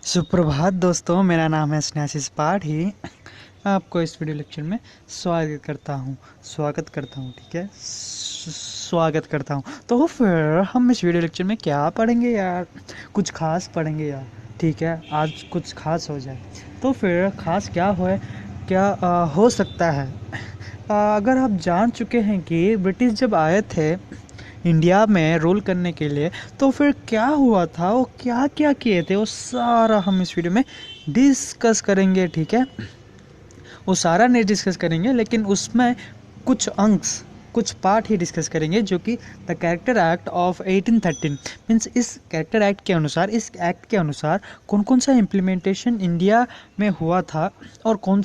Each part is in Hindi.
सुप्रभात दोस्तों, मेरा नाम है स्नेहाशीष पाठी। आपको इस वीडियो लेक्चर में स्वागत करता हूँ। ठीक है, स्वागत करता हूँ। तो फिर हम इस वीडियो लेक्चर में क्या पढ़ेंगे यार? कुछ खास पढ़ेंगे यार। ठीक है, आज कुछ खास हो जाए। तो फिर खास क्या हो सकता है? अगर आप जान चुके हैं कि ब्रिटिश जब आए थे इंडिया में रूल करने के लिए, तो फिर क्या हुआ था, वो क्या क्या किए थे, वो सारा हम इस वीडियो में डिस्कस करेंगे। ठीक है, वो सारा नहीं डिस्कस करेंगे, लेकिन उसमें कुछ अंश, कुछ पार्ट ही डिस्कस करेंगे, जो कि the character act of 1813 means इस कैरेक्टर एक्ट के अनुसार, इस एक्ट के अनुसार कौन कौन सा इम्प्लीमेंटेशन इंडिया में हुआ था और कौन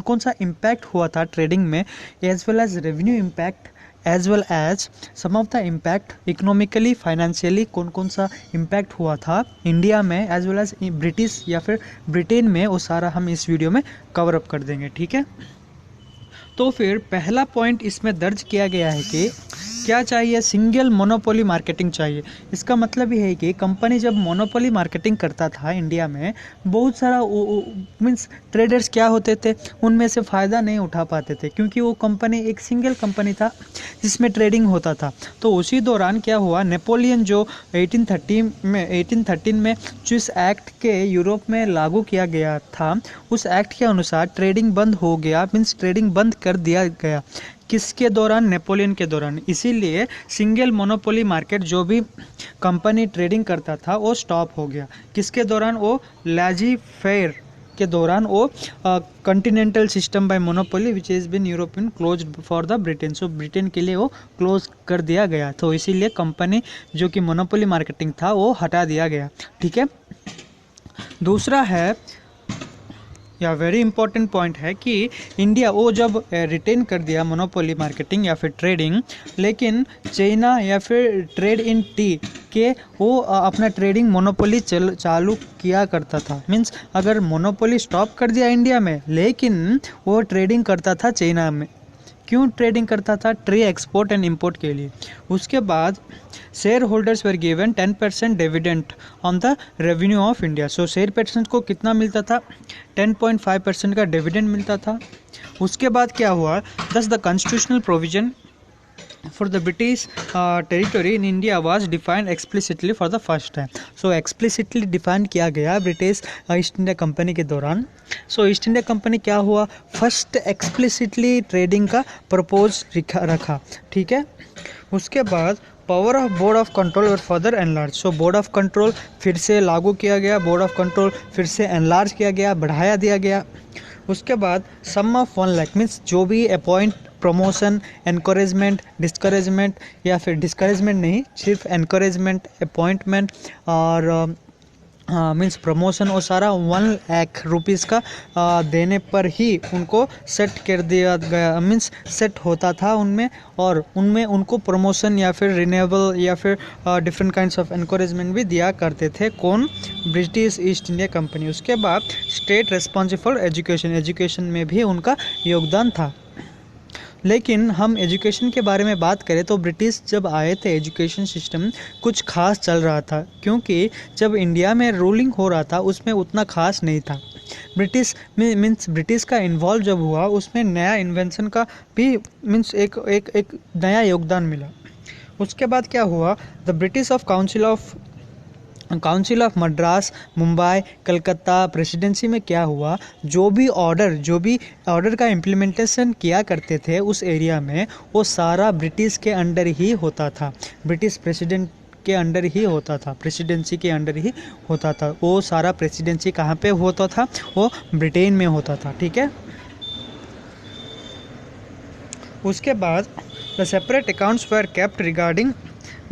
कौन सा इम्पैक्ट हुआ था ट्रेडिंग में, as well as revenue impact, as well as some of the impact economically financially, कौन कौन सा इम्पैक्ट हुआ था इंडिया में एज वेल एज ब्रिटिश या फिर ब्रिटेन में, वो सारा हम इस वीडियो में कवर अप कर देंगे। ठीक है, तो फिर पहला पॉइंट इसमें दर्ज किया गया है कि क्या चाहिए, सिंगल मोनोपोली मार्केटिंग चाहिए। इसका मतलब ये है कि कंपनी जब मोनोपोली मार्केटिंग करता था इंडिया में, बहुत सारा मीन्स ट्रेडर्स क्या होते थे, उनमें से फ़ायदा नहीं उठा पाते थे, क्योंकि वो कंपनी एक सिंगल कंपनी था जिसमें ट्रेडिंग होता था। तो उसी दौरान क्या हुआ, नेपोलियन जो 1813 में जिस एक्ट के यूरोप में लागू किया गया था, उस एक्ट के अनुसार ट्रेडिंग बंद हो गया, मीन्स ट्रेडिंग बंद कर दिया गया। किसके दौरान? नेपोलियन के दौरान। इसीलिए सिंगल मोनोपोली मार्केट जो भी कंपनी ट्रेडिंग करता था वो स्टॉप हो गया। किसके दौरान? वो लाजी फेयर के दौरान, वो continental system by monopoly which is been European close for the Britain. So Britain के लिए वो क्लोज कर दिया गया। तो इसीलिए कंपनी जो कि मोनोपोली मार्केटिंग था वो हटा दिया गया। ठीक है, दूसरा है या वेरी इंपॉर्टेंट पॉइंट है कि इंडिया वो जब रिटेन कर दिया मोनोपोली मार्केटिंग या फिर ट्रेडिंग, लेकिन चाइना या फिर ट्रेड इन टी के वो अपना ट्रेडिंग मोनोपोली चालू किया करता था। मीन्स अगर मोनोपोली स्टॉप कर दिया इंडिया में, लेकिन वो ट्रेडिंग करता था चाइना में। क्यों ट्रेडिंग करता था? ट्री एक्सपोर्ट एंड इंपोर्ट के लिए। उसके बाद share holders were given 10% dividend on the revenue of India. So share person को कितना मिलता था? 10.5% का डिविडेंड मिलता था। उसके बाद क्या हुआ, दस the constitutional provision for the British territory in India was defined explicitly for the first time. So explicitly defined किया गया ब्रिटिश ईस्ट इंडिया कंपनी के दौरान। सो ईस्ट इंडिया कंपनी क्या हुआ, फर्स्ट एक्सप्लिसिटली ट्रेडिंग का प्रपोज रखा। ठीक है, उसके बाद power of board of control और further enlarge. So board of control फिर से लागू किया गया, बोर्ड ऑफ कंट्रोल फिर से एनलार्ज किया गया, बढ़ाया दिया गया। उसके बाद सम ऑफ 1 लाख मीन्स जो भी अपॉइंट, प्रमोशन, एनकरेजमेंट, डिस्करेजमेंट, या फिर डिस्करेजमेंट नहीं, सिर्फ एनकरेजमेंट, अपॉइंटमेंट और मीन्स प्रमोशन, वो सारा 1 लाख रुपीज़ का देने पर ही उनको सेट कर दिया गया। मीन्स सेट होता था उनमें, और उनमें उनको प्रमोशन या फिर रिन्यूएबल या फिर डिफरेंट काइंड्स ऑफ एनकरेजमेंट भी दिया करते थे। कौन? British east India company. उसके बाद state responsible for education, education में भी उनका योगदान था। लेकिन हम एजुकेशन के बारे में बात करें तो ब्रिटिश जब आए थे, एजुकेशन सिस्टम कुछ खास चल रहा था, क्योंकि जब इंडिया में रूलिंग हो रहा था उसमें उतना खास नहीं था। ब्रिटिश मीन्स ब्रिटिश का इन्वॉल्व जब हुआ, उसमें नया इन्वेंशन का भी मीन्स एक नया योगदान मिला। उसके बाद क्या हुआ, the British of council of Madras, Mumbai, Calcutta presidency में क्या हुआ, जो भी ऑर्डर का इम्प्लीमेंटेशन किया करते थे उस एरिया में, वो सारा ब्रिटिश के अंडर ही होता था, ब्रिटिश प्रेसिडेंट के अंडर ही होता था, प्रेसिडेंसी के अंडर ही होता था। वो सारा प्रेसिडेंसी कहाँ पे होता था? वो ब्रिटेन में होता था। ठीक है, उसके बाद the separate accounts were kept regarding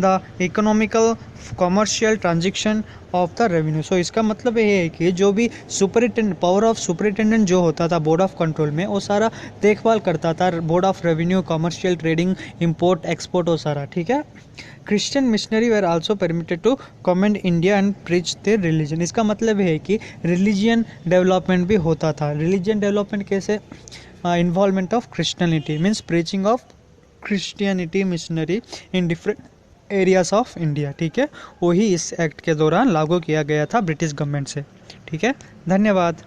the economical commercial transaction of the revenue. So इसका मतलब ये है कि जो भी पावर ऑफ सुपरिटेंडेंट जो होता था बोर्ड ऑफ कंट्रोल में, वो सारा देखभाल करता था, board of revenue, commercial, trading, import, export, वो सारा। ठीक है, Christian missionary were also permitted to commend India and preach their religion. इसका मतलब है कि रिलीजियन डेवलपमेंट भी होता था। रिलीजियन डेवलपमेंट कैसे? Involvement of Christianity means preaching of Christianity missionary in different areas of India, ठीक है, वही इस एक्ट के दौरान लागू किया गया था ब्रिटिश गवर्नमेंट से। ठीक है, धन्यवाद।